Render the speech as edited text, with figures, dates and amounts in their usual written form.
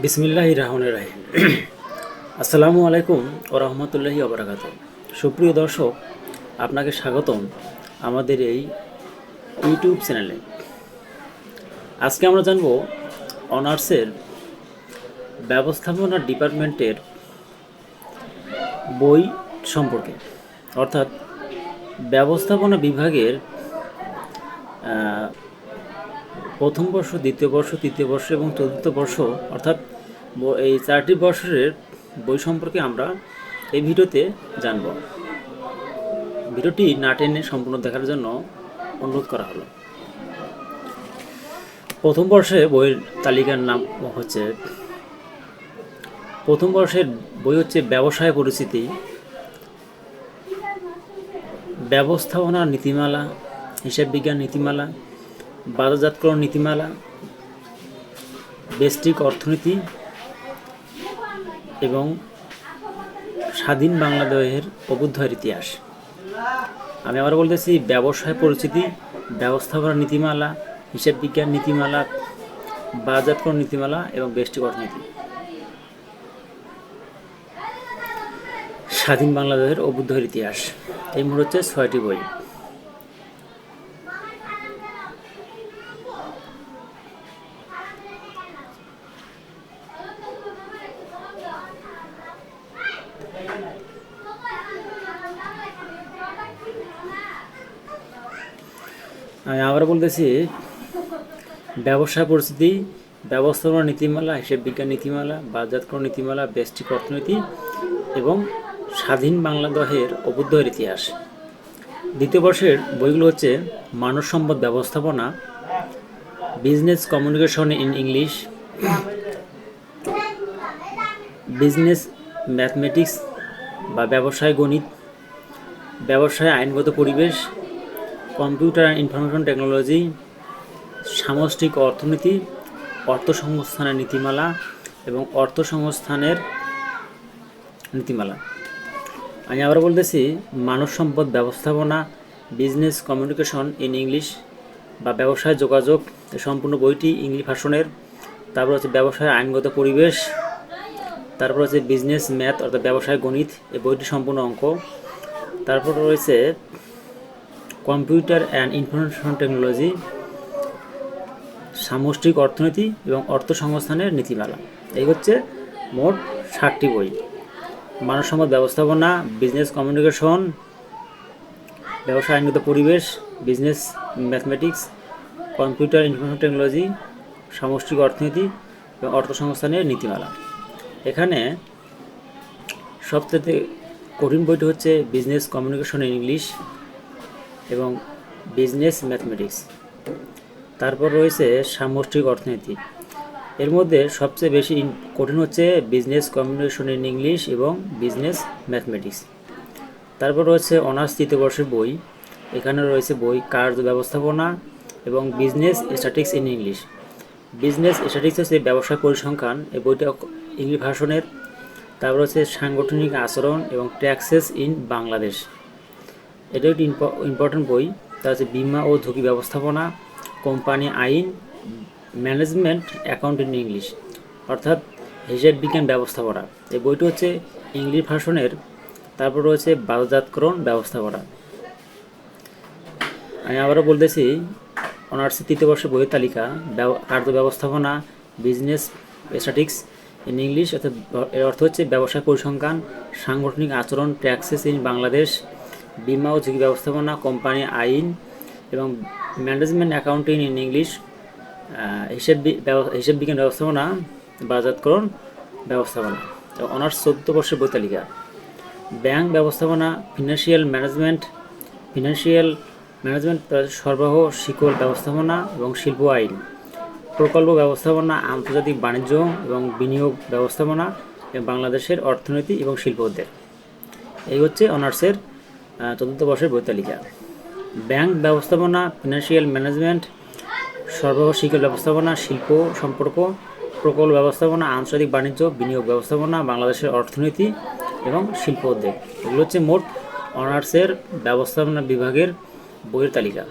বিসমিল্লাহির রহমানির রহিম। আসসালামু আলাইকুম ও রহমতুল্লাহি ওবারাকাতুহু। সুপ্রিয় দর্শক, আপনাকে স্বাগতম আমাদের এই ইউটিউব চ্যানেলে। আজকে আমরা জানব অনার্সের ব্যবস্থাপনা ডিপার্টমেন্টের বই সম্পর্কে, অর্থাৎ ব্যবস্থাপনা বিভাগের প্রথম বর্ষ, দ্বিতীয় বর্ষ, তৃতীয় বর্ষ এবং চতুর্থ বর্ষ, অর্থাৎ এই 4টি বর্ষের বই সম্পর্কে আমরা এই ভিডিওতে জানব। ভিডিওটি না টেনে সম্পূর্ণ দেখার জন্য অনুরোধ করা হলো। প্রথম বর্ষে বইয়ের তালিকার নাম হচ্ছে, প্রথম বর্ষের বই হচ্ছে ব্যবসায় পরিচিতি, ব্যবস্থাপনা নীতিমালা, হিসাব বিজ্ঞান নীতিমালা, বাজারজাতকরণ নীতিমালা, ব্যষ্টিক অর্থনীতি এবং স্বাধীন বাংলাদেশের অভ্যুদয়ের ইতিহাস। আমি আবার বলতেছি, ব্যবসায় পরিচিতি, ব্যবস্থাপনা নীতিমালা, হিসাব বিজ্ঞান নীতিমালা, বাজারজাতকরণ নীতিমালা এবং ব্যষ্টিক অর্থনীতি। স্বাধীন বাংলাদেশের অভ্যুদয়ের ইতিহাস। এই মোট হচ্ছে 6টি বই। আমি আবার বলতেছি, ব্যবসায় পরিস্থিতি, ব্যবস্থাপনা নীতিমালা, হিসাব বিজ্ঞান নীতিমালা, বাজারজাতকরণ নীতিমালা, ব্যষ্টিক অর্থনীতি এবং স্বাধীন বাংলাদেশের অভ্যুদয়ের ইতিহাস। দ্বিতীয় বর্ষের বইগুলো হচ্ছে মানব সম্পদ ব্যবস্থাপনা, business communication in English, business mathematics বা ব্যবসায় গণিত, ব্যবসায় আইনগত পরিবেশ, কম্পিউটার অ্যান্ড ইনফরমেশন টেকনোলজি, সামষ্টিক অর্থনীতি, অর্থসংস্থানের নীতিমালা এবং অর্থসংস্থানের নীতিমালা। আমি আবার বলতেছি, মানব সম্পদ ব্যবস্থাপনা, বিজনেস কমিউনিকেশন ইন ইংলিশ বা ব্যবসায় যোগাযোগ, সম্পূর্ণ বইটি ইংলিশ ভাষণের। তারপর হচ্ছে ব্যবসায় আইনগত পরিবেশ, তারপর হচ্ছে বিজনেস ম্যাথ অর্থাৎ ব্যবসায় গণিত, এই বইটি সম্পূর্ণ অঙ্ক। তারপর রয়েছে কম্পিউটার অ্যান্ড ইনফরমেশন টেকনোলজি, সামষ্টিক অর্থনীতি এবং অর্থসংস্থানের নীতিমালা। এই হচ্ছে মোট 60টি বই। মানব সম্পদ ব্যবস্থাপনা, বিজনেস কমিউনিকেশন, ব্যবসা আইনগত পরিবেশ, business mathematics, computer information technology, সামষ্টিক অর্থনীতি এবং অর্থসংস্থানের নীতিমালা। এখানে সবচেয়ে কঠিন বইটি হচ্ছে বিজনেস কমিউনিকেশন ইন ইংলিশ এবং বিজনেস ম্যাথমেটিক্স। তারপর রয়েছে সামষ্টিক অর্থনীতি। এর মধ্যে সবচেয়ে বেশি কঠিন হচ্ছে বিজনেস কমিউনিকেশন ইন ইংলিশ এবং বিজনেস ম্যাথমেটিক্স। তারপর রয়েছে অনার্স তৃতীয় বর্ষের বই। এখানে রয়েছে বই কার্য ব্যবস্থাপনা এবং business statistics in English. Business statistics হচ্ছে ব্যবসায় পরিসংখ্যান, এই বইটা ইংলিশ ভাষণের। তারপর হচ্ছে সাংগঠনিক আচরণ এবং ট্যাক্সেস ইন বাংলাদেশ, এটা একটি ইম্পর্টেন্ট বই। তার হচ্ছে বীমা ও ঝুঁকি ব্যবস্থাপনা, কোম্পানি আইন, ম্যানেজমেন্ট অ্যাকাউন্ট ইন ইংলিশ, অর্থাৎ হিসাব বিজ্ঞান ব্যবস্থাপনা, এই বইটি হচ্ছে ইংলিশ ভাষণের। তারপর রয়েছে বাজারজাতকরণ ব্যবস্থাপনা। আমি আবারও বলতেছি, অনার্সের তৃতীয় বর্ষের বইয়ের তালিকা: কার্য ব্যবস্থাপনা, বিজনেস স্ট্যাটিস্টিক্স ইন ইংলিশ, অর্থাৎ এর অর্থ হচ্ছে ব্যবসায় পরিসংখ্যান, সাংগঠনিক আচরণ, ট্যাক্সেস ইন বাংলাদেশ, বীমা ও ঝুঁকি ব্যবস্থাপনা, কোম্পানি আইন এবং ম্যানেজমেন্ট অ্যাকাউন্টিং ইন ইংলিশ, হিসাব বিজ্ঞান ব্যবস্থাপনা, বাজারজাতকরণ ব্যবস্থাপনা। অনার্স 14 বর্ষের বই তালিকা: ব্যাংক ব্যবস্থাপনা, ফিনান্সিয়াল ম্যানেজমেন্ট, সরবরাহ শিকল ব্যবস্থাপনা এবং শিল্প আইন, প্রকল্প ব্যবস্থাপনা, আন্তর্জাতিক বাণিজ্য এবং বিনিয়োগ ব্যবস্থাপনা এবং বাংলাদেশের অর্থনীতি এবং শিল্প উদ্যোগ। এই হচ্ছে অনার্সের 14 বর্ষের বই তালিকা। ব্যাংক ব্যবস্থাপনা, ফিনান্সিয়াল ম্যানেজমেন্ট, সরবরাহ শিকল ব্যবস্থাপনা, শিল্প সম্পর্ক, প্রকল্প ব্যবস্থাপনা, আন্তর্জাতিক বাণিজ্য, বিনিয়োগ ব্যবস্থাপনা, বাংলাদেশের অর্থনীতি এবং শিল্প উদ্যোগ। এগুলো হচ্ছে মোট অনার্সের ব্যবস্থাপনা বিভাগের বইয়ের তালিকা।